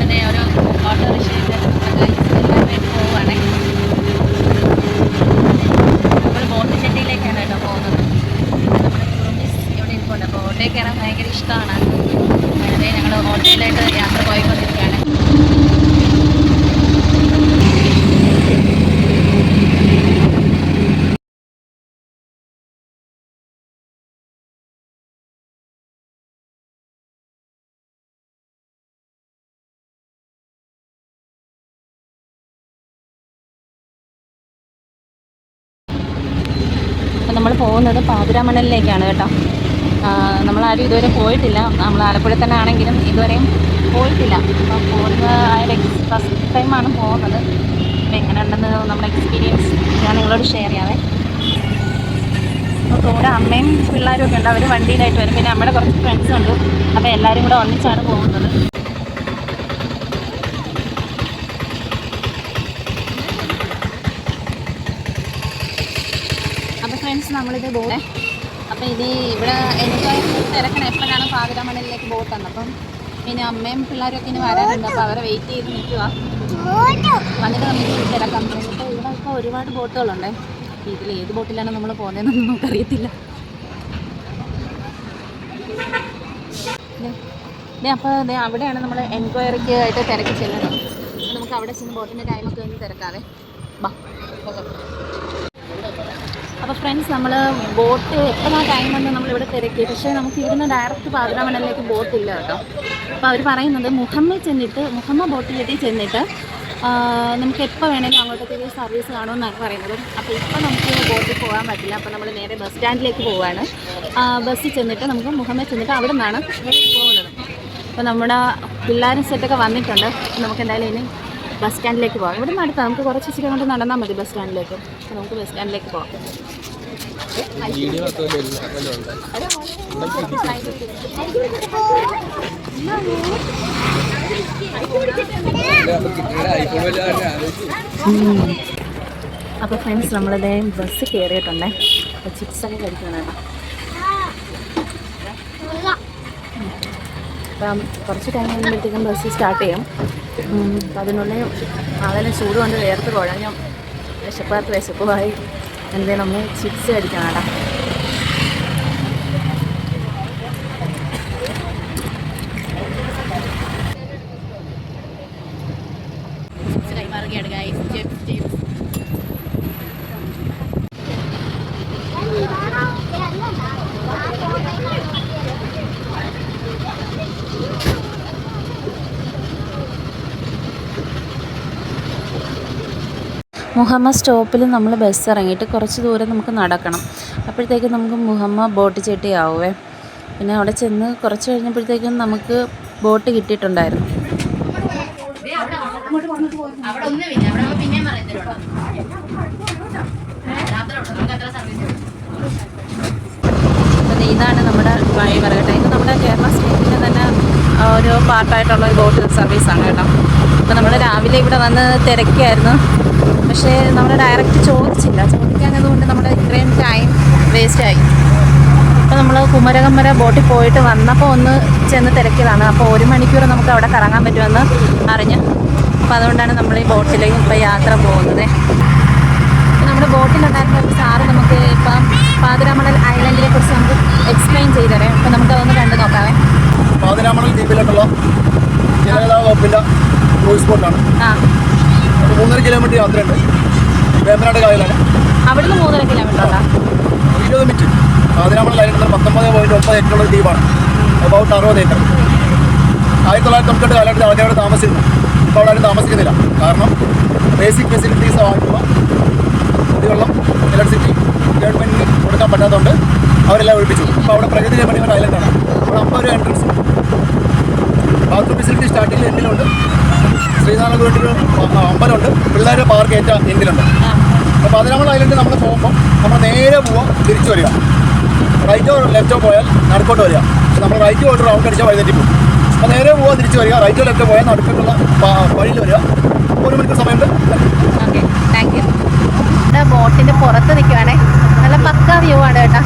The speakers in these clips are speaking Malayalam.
നമ്മളിതേ ഒരു ഓട്ടോറിക്ഷയിൽ എല്ലാവരും പോവുകയാണേ. നമ്മൾ ബോട്ട് ചെട്ടിയിലേക്കാണ് കേട്ടോ പോകുന്നത്. നമ്മുടെ ടൂറിസ്റ്റ് ഇവിടെ ഇരിപ്പുണ്ട്. അപ്പോൾ ഓട്ടോയിൽ കയറാൻ ഭയങ്കര ഇഷ്ടമാണ്. വളരെ ഞങ്ങൾ ഓട്ടോയിലായിട്ട് യാത്ര പോയിക്കൊണ്ടിരിക്കുകയാണ്. നമ്മൾ പോകുന്നത് പാതിരാമണലിലേക്കാണ് കേട്ടോ. നമ്മളാരും ഇതുവരെ പോയിട്ടില്ല. നമ്മൾ ആലപ്പുഴ തന്നെ ആണെങ്കിലും ഇതുവരെയും പോയിട്ടില്ല. അപ്പോൾ പോകുന്ന ഫസ്റ്റ് ടൈമാണ് പോകുന്നത്. അപ്പോൾ എങ്ങനെ ഉണ്ടെന്ന് നമ്മുടെ എക്സ്പീരിയൻസ് ഞാൻ നിങ്ങളോട് ഷെയർ ചെയ്യാവേ. അപ്പോൾ കൂടെ അമ്മയും പിള്ളേരും ഒക്കെ ഉണ്ട്. അവർ വണ്ടിയിലായിട്ട് വരും. പിന്നെ നമ്മുടെ കുറച്ച് ഫ്രണ്ട്സും ഉണ്ട്. അപ്പോൾ എല്ലാവരും കൂടെ ഒന്നിച്ചാണ് പോകുന്നത്. ഫ്രണ്ട്സ് നമ്മളിത് ബോട്ട്. അപ്പോൾ ഇനി ഇവിടെ എനിക്ക് തിരക്കണം എപ്പോഴാണ് പാതിരാമണലിലേക്ക് ബോട്ട് വന്നത്. അപ്പം ഇനി അമ്മയും പിള്ളേരൊക്കെ ഇനി വരാനുണ്ട്. അപ്പോൾ അവരെ വെയിറ്റ് ചെയ്ത് നിൽക്കുക. വന്നിട്ട് നമുക്ക് തിരക്കാം. എന്നിട്ട് ഇവിടെ ഇപ്പോൾ ഒരുപാട് ബോട്ടുകളുണ്ട്. ഇതിൽ ഏത് ബോട്ടിലാണ് നമ്മൾ പോകുന്നതെന്നൊന്നും നമുക്കറിയത്തില്ല. അപ്പോൾ അവിടെയാണ് നമ്മൾ എൻക്വയറിക്ക് ആയിട്ട് തിരക്കി ചെല്ലുന്നത്. നമുക്ക് അവിടെ ചെന്ന് ബോട്ടിൻ്റെ ടൈമൊക്കെ ഒന്ന് തിരക്കാതെ ബാ. അപ്പോൾ ഫ്രണ്ട്സ് നമ്മൾ ബോട്ട് എപ്പോഴാണ് ടൈമെന്ന് നമ്മളിവിടെ തിരക്കി. പക്ഷേ നമുക്ക് ഇവിടുന്ന് ഡയറക്റ്റ് പാതിരാമണലിലേക്ക് ബോട്ടില്ല കേട്ടോ. അപ്പോൾ അവർ പറയുന്നത് മുഹമ്മ ബോട്ടിലെത്തി ചെന്നിട്ട് നമുക്ക് എപ്പോൾ വേണമെങ്കിലും അങ്ങോട്ടേക്ക് സർവീസ് കാണുമെന്നാണ് പറയുന്നത്. അപ്പോൾ ഇപ്പോൾ നമുക്ക് ബോട്ടിൽ പോകാൻ പറ്റില്ല. അപ്പോൾ നമ്മൾ നേരെ ബസ് സ്റ്റാൻഡിലേക്ക് പോവുകയാണ്. ബസ്സിൽ ചെന്നിട്ട് നമുക്ക് മുഹമ്മ ചെന്നിട്ട് അവിടെ നിന്നാണ് പോകുന്നത്. അപ്പോൾ നമ്മുടെ പിള്ളേരും സെറ്റൊക്കെ വന്നിട്ടുണ്ട്. നമുക്ക് എന്തായാലും ഇനി ബസ് സ്റ്റാൻഡിലേക്ക് പോകാം. ഇവിടെ നിന്ന് അടുത്താണ്. നമുക്ക് കുറച്ച് ഇച്ചിരി കൊണ്ട് നടന്നാൽ മതി ബസ് സ്റ്റാൻഡിലേക്ക്. അപ്പോൾ നമുക്ക് ബസ് സ്റ്റാൻഡിലേക്ക് പോകാം. അപ്പോൾ ഫ്രണ്ട്സ് നമ്മളിതേ ബസ് കയറിയിട്ടുണ്ടേ. അപ്പോൾ ചിപ്സൊക്കെ കഴിക്കണം കേട്ടോ. അപ്പം കുറച്ച് ടൈം കഴിയുമ്പോഴത്തേക്കും ബസ് സ്റ്റാർട്ട് ചെയ്യും. അപ്പം അതിനുള്ളിൽ വളരെ ചൂട് കൊണ്ട് വേർത്ത് കുഴഞ്ഞു വിശപ്പുമായി എന്തേ നമ്മൾ ചിപ്സ് കഴിക്കണം കേട്ടോ. ചിപ്സ് കൈമാറുകയാണ് ഗൈസ്. ചിപ്സ് മുഹമ്മ സ്റ്റോപ്പിൽ നമ്മൾ ബസ് ഇറങ്ങിയിട്ട് കുറച്ച് ദൂരം നമുക്ക് നടക്കണം. അപ്പോഴത്തേക്കും നമുക്ക് മുഹമ്മ ബോട്ട് ചെട്ടിയാവുമേ. പിന്നെ അവിടെ ചെന്ന് കുറച്ച് കഴിഞ്ഞപ്പോഴത്തേക്കും നമുക്ക് ബോട്ട് കിട്ടിയിട്ടുണ്ടായിരുന്നു. ഇതാണ് നമ്മുടെ ഡ്രൈവർ കേട്ടോ. ഇത് നമ്മുടെ കേരള സ്റ്റേറ്റിൻ്റെ തന്നെ ഒരു പാർട്ടായിട്ടുള്ള ഒരു ബോട്ട് സർവീസാണ് കേട്ടോ. അപ്പോൾ നമ്മൾ രാവിലെ ഇവിടെ വന്ന് തിരക്കിയായിരുന്നു. പക്ഷേ നമ്മൾ ഡയറക്റ്റ് ചോദിക്കാഞ്ഞതുകൊണ്ട് നമ്മുടെ ഇത്രയും ടൈം വേസ്റ്റായി. അപ്പോൾ നമ്മൾ കുമരകം വരെ ബോട്ടിൽ പോയിട്ട് വന്നപ്പോൾ ഒന്ന് ചെന്ന് തിരക്കിയതാണ്. അപ്പോൾ 1 മണിക്കൂർ നമുക്ക് അവിടെ കറങ്ങാൻ പറ്റുമെന്ന് അറിഞ്ഞ്. അപ്പോൾ അതുകൊണ്ടാണ് നമ്മൾ ഈ ബോട്ടിലേക്ക് ഇപ്പോൾ യാത്ര പോകുന്നത്. നമ്മുടെ ബോട്ടിലുണ്ടായിരുന്ന ഒരു സാറ് നമുക്ക് ഇപ്പം പാതിരാമണൽ ഐലൻഡിനെ കുറിച്ച് നമുക്ക് എക്സ്പ്ലെയിൻ ചെയ്തു തരാം. അപ്പോൾ നമുക്കതൊന്ന് കണ്ടു നോക്കാവേ. പാതിരാമണൽ ദ്വീപിലേക്കുള്ള ജലഗതാഗത വകുപ്പിൻ്റെ ക്രൂയിസ് ബോട്ടാണ്. 3.5 കിലോമീറ്റർ യാത്രയുണ്ട്. വേമ്പനാട് കായലാണ്. അവിടുന്ന് 3.5 കിലോമീറ്റർ 20 മിനിറ്റ്. പാതിരാമണൽ ഐലൻഡ് 19.9 ഏക്കറുള്ള ദ്വീപാണ്. About 60 acre. 1998 കാലഘട്ടത്തിൽ ആദ്യമായിട്ട് താമസിക്കുന്നു. ഇപ്പോൾ അവിടെ ആരും താമസിക്കുന്നില്ല. കാരണം ബേസിക് ഫെസിലിറ്റീസ് ആയിട്ടുള്ള കുടിവെള്ളം, ഇലക്ട്രിസിറ്റി ഗവൺമെൻറ്റിന് കൊടുക്കാൻ പറ്റാത്തതുകൊണ്ട് അവരെല്ലാം ഒഴിപ്പിച്ചു. ഇപ്പോൾ അവിടെ പ്രകൃതി രമണീയമായ ഐലൻഡാണ്. അവിടെ 50 രൂപ എൻട്രൻസ്. ബാത്റൂം ഫെസിലിറ്റി സ്റ്റാർട്ടിങ്ങിൽ എൻഡിലുണ്ട്. ശ്രീനാരായണ ഗുരുവിൻ്റെ അമ്പലമുണ്ട്. പിള്ളേരുടെ പാർക്ക് ഏറ്റ എൻഡിലുണ്ട്. അപ്പോൾ പാതിരാമണൽ ഐലൻഡ് നമ്മൾ പോകുമ്പോൾ നമ്മൾ നേരെ പോവാം, തിരിച്ചു വരിക. റൈറ്റോ ലെഫ്റ്റോ പോയാൽ നടുക്കോട്ട് വരിക. പക്ഷെ നമ്മൾ റൈറ്റ് പോയിട്ട് റൗണ്ട് അടിച്ചാൽ വഴിതെറ്റി പോകും. അപ്പോൾ നേരെ പോവാൻ തിരിച്ചു വരിക. റൈറ്റോ ലെഫ്റ്റോ പോയാൽ നടുക്കുള്ള വഴിയിൽ വരിക. 1 മണിക്കൂർ സമയമുണ്ട്. Okay, thank you. ഇവിടെ ബോട്ടിൻ്റെ പുറത്ത് നിൽക്കുവാണേ. നല്ല പക്കാ വ്യൂ ആണ് കേട്ടോ.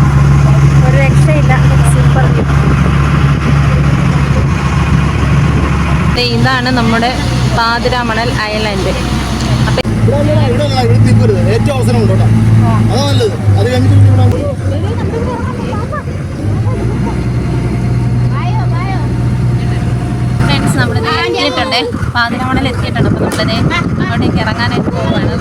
ഒരു രക്ഷയില്ല. Super view. ഇതാണ് നമ്മുടെ പാതിരാമണൽ ഐലൻഡ്. ഏറ്റവും അവസരം ഉണ്ട് കേട്ടോ, അതാ നല്ലത്. അത് കഴിഞ്ഞിട്ട് ഫ്രണ്ട്സ് നമ്മളിത് എത്തിയിട്ടുണ്ട്, പാതിരാമണൽ എത്തിയിട്ടുണ്ട്. അപ്പോൾ നമ്മളിത് അങ്ങോട്ടേക്ക് ഇറങ്ങാനായിട്ട് പോവുകയാണ്.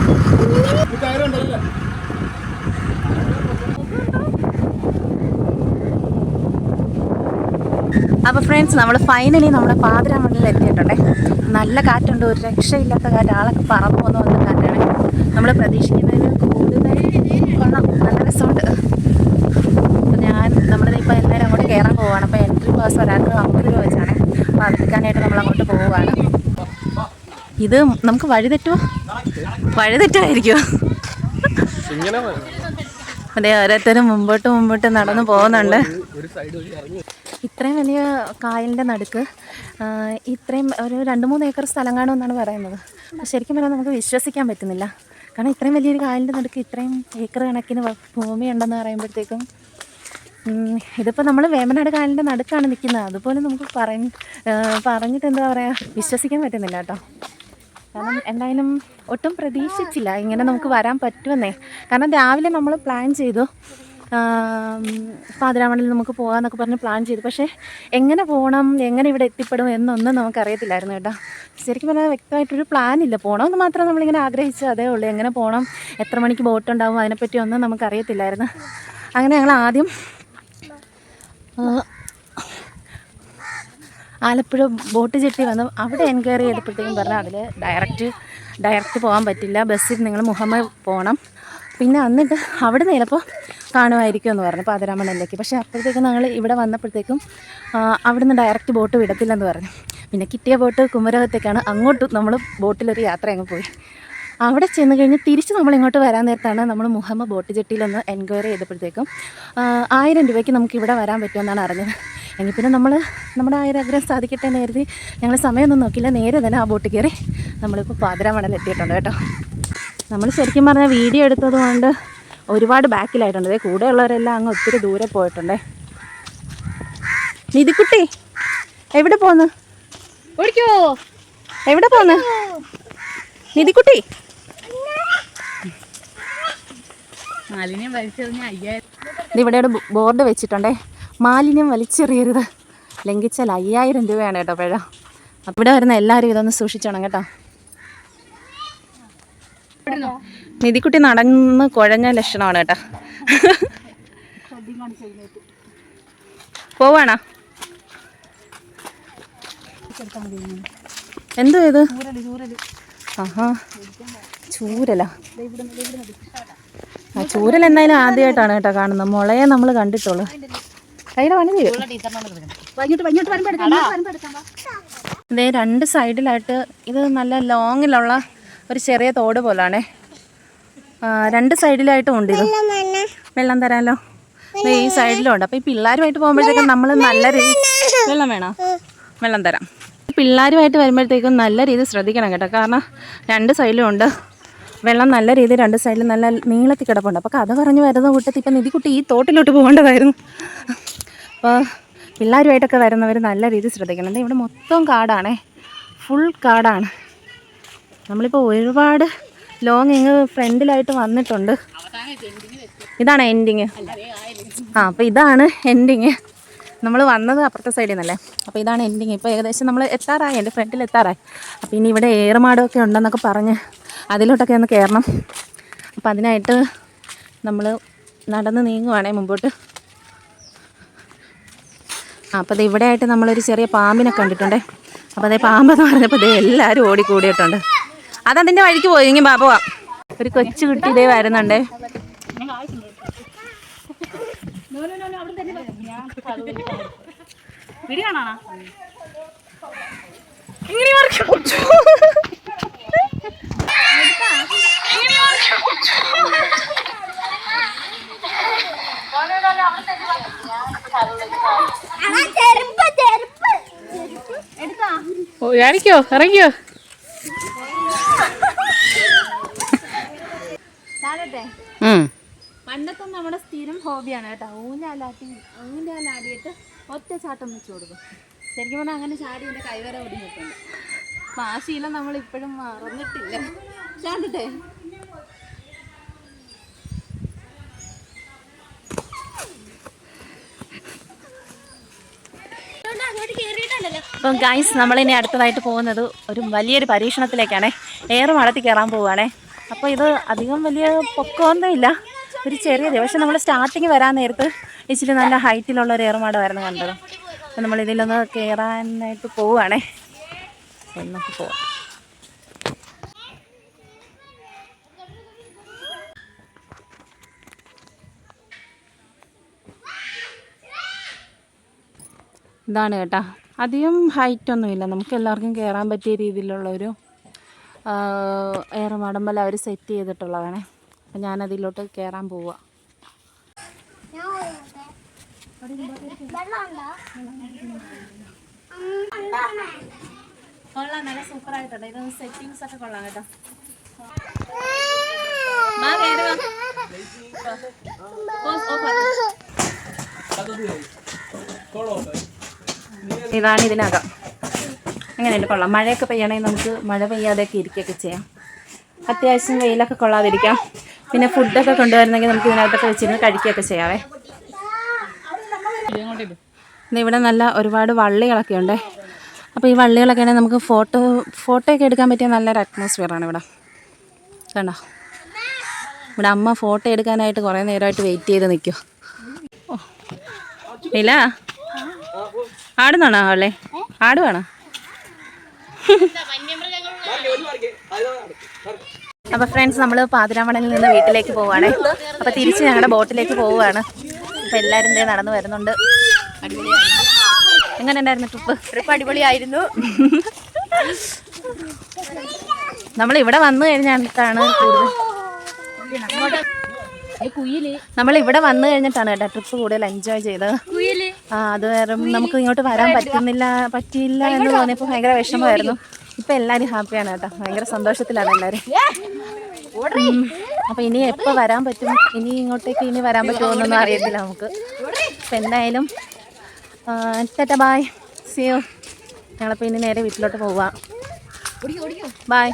അപ്പോൾ ഫ്രണ്ട്സ് നമ്മൾ ഫൈനലി നമ്മുടെ പാതിരാമണലിൽ എത്തിയിട്ടുണ്ട്. നല്ല കാറ്റുണ്ട്, ഒരു രക്ഷയില്ലാത്ത കാറ്റ്, ആളൊക്കെ പറന്നു പോകുന്ന വന്ന കാറ്റാണ്. നമ്മൾ പ്രതീക്ഷിക്കുന്നതിന് കൂടുതൽ കൊള്ളാം, നല്ല രസമുണ്ട്. അപ്പോൾ നമ്മളിതിപ്പോൾ എല്ലാവരും അങ്ങോട്ട് കയറാൻ പോവുകയാണ്. അപ്പോൾ എൻട്രി പാസ് ഒരാൾക്ക് 50 രൂപ വെച്ചാണ്. അപ്പോൾ അതെടുക്കാനായിട്ട് നമ്മൾ അങ്ങോട്ട് പോവുകയാണ്. ഇത് നമുക്ക് വഴിതെറ്റായിരിക്കുമോ? അതെ, ഓരോരുത്തരും മുമ്പോട്ട് നടന്നു പോകുന്നുണ്ട്. ഇത്രയും വലിയ കായലിൻ്റെ നടുക്ക് ഇത്രയും ഒരു 2-3 ഏക്കർ സ്ഥലം കാണുമെന്നാണ് പറയുന്നത്. ശരിക്കും പറഞ്ഞാൽ നമുക്ക് വിശ്വസിക്കാൻ പറ്റുന്നില്ല. കാരണം ഇത്രയും വലിയൊരു കായലിൻ്റെ നടുക്ക് ഇത്രയും ഏക്കർ കണക്കിന് ഭൂമി ഉണ്ടെന്ന് പറയുമ്പോഴത്തേക്കും ഇതിപ്പോൾ നമ്മൾ വേമ്പനാട് കായലിൻ്റെ നടുക്കാണ് നിൽക്കുന്നത്. അതുപോലെ നമുക്ക് പറഞ്ഞിട്ട് എന്താ പറയുക, വിശ്വസിക്കാൻ പറ്റുന്നില്ല കേട്ടോ. കാരണം എന്തായാലും ഒട്ടും പ്രതീക്ഷിച്ചില്ല ഇങ്ങനെ നമുക്ക് വരാൻ പറ്റുമെന്നേ. കാരണം രാവിലെ നമ്മൾ പ്ലാൻ ചെയ്തു പാതിരാമണലിൽ നമുക്ക് പോകാമെന്നൊക്കെ പറഞ്ഞ് പ്ലാൻ ചെയ്തു. പക്ഷേ എങ്ങനെ പോകണം, എങ്ങനെ ഇവിടെ എത്തിപ്പെടും എന്നൊന്നും നമുക്കറിയത്തില്ലായിരുന്നു കേട്ടോ. ശരിക്കും പറഞ്ഞാൽ വ്യക്തമായിട്ടൊരു പ്ലാനില്ല. പോകണമെന്ന് മാത്രം നമ്മളിങ്ങനെ ആഗ്രഹിച്ചു, അതേ ഉള്ളൂ. എങ്ങനെ പോകണം, എത്ര മണിക്ക് ബോട്ട് ഉണ്ടാവും, അതിനെപ്പറ്റി ഒന്നും നമുക്കറിയത്തില്ലായിരുന്നു. അങ്ങനെ ഞങ്ങൾ ആദ്യം ആലപ്പുഴ ബോട്ട് ജെട്ടി വന്നു. അവിടെ എൻക്വയറി ചെയ്തപ്പോഴത്തേക്കും പറഞ്ഞാൽ അതിൽ ഡയറക്റ്റ് പോകാൻ പറ്റില്ല, ബസ്സിൽ നിങ്ങൾ മുഹമ്മ പോകണം. പിന്നെ എന്നിട്ട് അവിടെ നിന്ന് ചിലപ്പോൾ കാണുമായിരിക്കും എന്ന് പറഞ്ഞു പാതിരാമണലിലേക്ക്. പക്ഷേ അപ്പോഴത്തേക്കും ഞങ്ങൾ ഇവിടെ വന്നപ്പോഴത്തേക്കും അവിടെ നിന്ന് ഡയറക്റ്റ് ബോട്ട് വിടത്തില്ലെന്ന് പറഞ്ഞു. പിന്നെ കിട്ടിയ ബോട്ട് കുമരകത്തേക്കാണ്. അങ്ങോട്ട് നമ്മൾ ബോട്ടിലൊരു യാത്ര അങ്ങ് പോയി. അവിടെ ചെന്ന് കഴിഞ്ഞ് തിരിച്ച് നമ്മളിങ്ങോട്ട് വരാൻ നേരത്താണ് നമ്മൾ മുഹമ്മ ബോട്ട് ജെട്ടിയിലൊന്ന് എൻക്വയറി ചെയ്തപ്പോഴത്തേക്കും 1000 രൂപയ്ക്ക് നമുക്ക് ഇവിടെ വരാൻ പറ്റുമെന്നാണ് അറിഞ്ഞത്. എങ്കിൽ പിന്നെ നമ്മുടെ ആഗ്രഹം സാധിക്കട്ടെ എന്ന് കരുതി ഞങ്ങൾ സമയമൊന്നും നോക്കില്ല, നേരെ തന്നെ ആ ബോട്ട് കയറി നമ്മളിപ്പോൾ പാതിരാമണൽ എത്തിയിട്ടുണ്ട് കേട്ടോ. നമ്മൾ ശരിക്കും പറഞ്ഞാൽ വീഡിയോ എടുത്തത് കൊണ്ട് ഒരുപാട് ബാക്കിലായിട്ടുണ്ട്. കൂടെയുള്ളവരെല്ലാം അങ്ങ് ഒത്തിരി ദൂരെ പോയിട്ടുണ്ടേ. നിധിക്കുട്ടി എവിടെ പോന്ന്? ഓടിക്കോ, എവിടെ പോന്ന് നിധിക്കുട്ടി? മാലിന്യം വലിച്ചെറിഞ്ഞ 5000. ഇവിടെ ഒരു ബോർഡ് വെച്ചിട്ടുണ്ടേ, മാലിന്യം വലിച്ചെറിയരുത്, ലംഘിച്ചാൽ 5000 രൂപയാണ് കേട്ടോ പിഴ. അപ്പം ഇവിടെ വരുന്ന എല്ലാവരും ഇതൊന്ന് സൂക്ഷിച്ചോണം കേട്ടോ. നിധിക്കുട്ടി നടന്ന് കുഴഞ്ഞ ലക്ഷണമാണ് കേട്ടോ. പോവാണോ? എന്തോ ഇത്? ആഹാ, ചൂരല. ആ ചൂരൽ എന്തായാലും ആദ്യമായിട്ടാണ് കേട്ടോ കാണുന്നത്. മുളയെ നമ്മൾ കണ്ടിട്ടുള്ളൂ. കയ്യിലെ പണി തരും. ഇതേ 2 സൈഡിലായിട്ട് ഇത് നല്ല ലോങ്ങിലുള്ള ഒരു ചെറിയ തോട് പോലാണേ. 2 സൈഡിലായിട്ടും ഉണ്ട്. ഇത് വെള്ളം തരാമല്ലോ, ഈ സൈഡിലും ഉണ്ട്. അപ്പോൾ ഈ പിള്ളേരുമായിട്ട് പോകുമ്പോഴത്തേക്കും നമ്മൾ നല്ല വെള്ളം വേണോ? വെള്ളം തരാം. പിള്ളേരുമായിട്ട് വരുമ്പോഴത്തേക്കും നല്ല രീതിയിൽ ശ്രദ്ധിക്കണം കേട്ടോ. കാരണം 2 സൈഡിലും ഉണ്ട് വെള്ളം, നല്ല രീതിയിൽ 2 സൈഡിലും നല്ല നീളത്തിൽ കിടപ്പുണ്ട്. അപ്പോൾ കഥ പറഞ്ഞ് വരുന്ന കൂട്ടത്തിൽ ഇപ്പം നിധിക്കുട്ടി ഈ തോട്ടിലോട്ട് പോകേണ്ടതായിരുന്നു. അപ്പോൾ പിള്ളേരുമായിട്ടൊക്കെ വരുന്നവർ നല്ല രീതിയിൽ ശ്രദ്ധിക്കണം. ഇവിടെ മൊത്തം കാടാണേ, ഫുൾ കാടാണ്. നമ്മളിപ്പോൾ ഒരുപാട് ലോങ് ഇങ്ങ് ഫ്രണ്ടിലായിട്ട് വന്നിട്ടുണ്ട്. ഇതാണ് എൻഡിങ്. അപ്പോൾ ഇതാണ് എൻഡിങ്. നമ്മൾ വന്നത് അപ്പുറത്തെ സൈഡിൽ നിന്നല്ലേ. അപ്പോൾ ഇതാണ് എൻഡിങ്. ഇപ്പോൾ ഏകദേശം നമ്മൾ എത്താറായി, എൻ്റെ ഫ്രണ്ടിൽ എത്താറായി. അപ്പോൾ ഇനി ഇവിടെ ഏറുമാടമൊക്കെ ഉണ്ടെന്നൊക്കെ പറഞ്ഞ് അതിലോട്ടൊക്കെ ഒന്ന് കയറണം. അപ്പോൾ അതിനായിട്ട് നമ്മൾ നടന്ന് നീങ്ങുവാണേ മുമ്പോട്ട്. അപ്പോൾ അത് ഇവിടെ ആയിട്ട് നമ്മളൊരു ചെറിയ പാമ്പിനെ കണ്ടിട്ടുണ്ടേ. അപ്പോൾ അതേ പാമ്പെന്ന് പറഞ്ഞപ്പോൾ ഇതേ എല്ലാവരും ഓടിക്കൂടിയിട്ടുണ്ട്. അതതിൻ്റെ വഴിക്ക് പോയി. ഇങ്ങനെ പോവാം. ഒരു കൊച്ചു കുട്ടി ഇതേ വരുന്നുണ്ടേ. ഇറങ്ങിക്കോ ഇറങ്ങിക്കോ. പണ്ടത്തെ നമ്മുടെ സ്ഥിരം ഹോബിയാണ് കേട്ടോ. ഊഞ്ഞാലാടിയിട്ട് ഒറ്റ ചാട്ടം വെച്ച് കൊടുക്കും. ശരിക്കും പറഞ്ഞാൽ അങ്ങനെ ചാടി എൻ്റെ കൈവരെ ഒടിഞ്ഞിട്ടുണ്ട്. അപ്പം ആ ശീലം നമ്മൾ ഇപ്പോഴും മറന്നിട്ടില്ല. ചാണ്ടിട്ടെ അപ്പം ഗൈസ്, നമ്മളിനി അടുത്തതായിട്ട് പോകുന്നത് ഒരു വലിയൊരു പരീക്ഷണത്തിലേക്കാണേ. ഏറുമാടത്തിൽ കയറാൻ പോവുകയാണേ. അപ്പോൾ ഇത് അധികം വലിയ പൊക്കമൊന്നുമില്ല, ഒരു ചെറിയത്. പക്ഷെ നമ്മൾ സ്റ്റാർട്ടിങ് വരാൻ നേരത്ത് ഇച്ചിരി നല്ല ഹൈറ്റിലുള്ള ഒരു ഏറുമാടമായിരുന്നു കണ്ടത്. അപ്പം നമ്മളിതിലൊന്ന് കയറാനായിട്ട് പോവുകയാണേ. എന്നൊക്കെ പോവാം. ഇതാണ് കേട്ടോ, അധികം ഹൈറ്റൊന്നുമില്ല, നമുക്ക് എല്ലാവർക്കും കയറാൻ പറ്റിയ രീതിയിലുള്ളൊരു ഏറുമാടം പോലെ അവർ സെറ്റ് ചെയ്തിട്ടുള്ളതാണ്. അപ്പം ഞാനതിലോട്ട് കയറാൻ പോവുക. കൊള്ളാം, നല്ല സൂപ്പറായിട്ടുണ്ട്. ഇത് സെറ്റിങ്സ് ഒക്കെ കൊള്ളാം കേട്ടോ. ഇതാണ് ഇതിനകം. അങ്ങനെയുണ്ട്, കൊള്ളാം. മഴയൊക്കെ പെയ്യണമെങ്കിൽ നമുക്ക് മഴ പെയ്യാതെയൊക്കെ ഇരിക്കുകയൊക്കെ ചെയ്യാം. അത്യാവശ്യം വെയിലൊക്കെ കൊള്ളാതിരിക്കാം. പിന്നെ ഫുഡൊക്കെ കൊണ്ടുവരുന്നെങ്കിൽ നമുക്ക് ഇതിനകത്തൊക്കെ വെച്ചിരുന്ന് കഴിക്കുകയൊക്കെ ചെയ്യാവേ. ഇവിടെ നല്ല ഒരുപാട് വള്ളികളൊക്കെ ഉണ്ട്. അപ്പോൾ ഈ വള്ളികളൊക്കെ ആണെങ്കിൽ നമുക്ക് ഫോട്ടോയൊക്കെ എടുക്കാൻ പറ്റിയ നല്ലൊരു അറ്റ്മോസ്ഫിയറാണ് ഇവിടെ. കണ്ടോ, ഇവിടെ അമ്മ ഫോട്ടോ എടുക്കാനായിട്ട് കുറേ നേരമായിട്ട് വെയിറ്റ് ചെയ്ത് നിൽക്കും. ഇല്ല, ആടുന്നാണോ അവളെ? ആടുവാണോ? അപ്പോൾ ഫ്രണ്ട്സ്, നമ്മൾ പാതിരാമണലിൽ നിന്ന് വീട്ടിലേക്ക് പോവുകയാണ്. അപ്പോൾ തിരിച്ച് ഞങ്ങളുടെ ബോട്ടിലേക്ക് പോവുകയാണ്. അപ്പോൾ എല്ലാവരും ഇതേ നടന്നു വരുന്നുണ്ട്. എങ്ങനെ ഉണ്ടായിരുന്നു ട്രിപ്പ്? അടിപൊളിയായിരുന്നു. നമ്മളിവിടെ വന്നു കഴിഞ്ഞിട്ടാണ് നമ്മളിവിടെ വന്നു കഴിഞ്ഞിട്ടാണ് കേട്ടോ ട്രിപ്പ് കൂടുതൽ എൻജോയ് ചെയ്തത്. അത് വേറെ നമുക്ക് ഇങ്ങോട്ട് വരാൻ പറ്റിയില്ല എന്ന് തോന്നിയപ്പോൾ ഭയങ്കര വിഷമമായിരുന്നു. ഇപ്പം എല്ലാവരും ഹാപ്പിയാണ് കേട്ടോ, ഭയങ്കര സന്തോഷത്തിലാണ് എല്ലാവരും. അപ്പം ഇനി എപ്പോൾ വരാൻ പറ്റും, ഇങ്ങോട്ടേക്ക് വരാൻ പറ്റുമോ എന്നൊന്നും അറിയത്തില്ല നമുക്ക്. അപ്പം എന്തായാലും ടാറ്റാ, ബായ്, സീ യു. ഞങ്ങളപ്പോൾ ഇനി നേരെ വീട്ടിലോട്ട് പോവാം. ബായ്.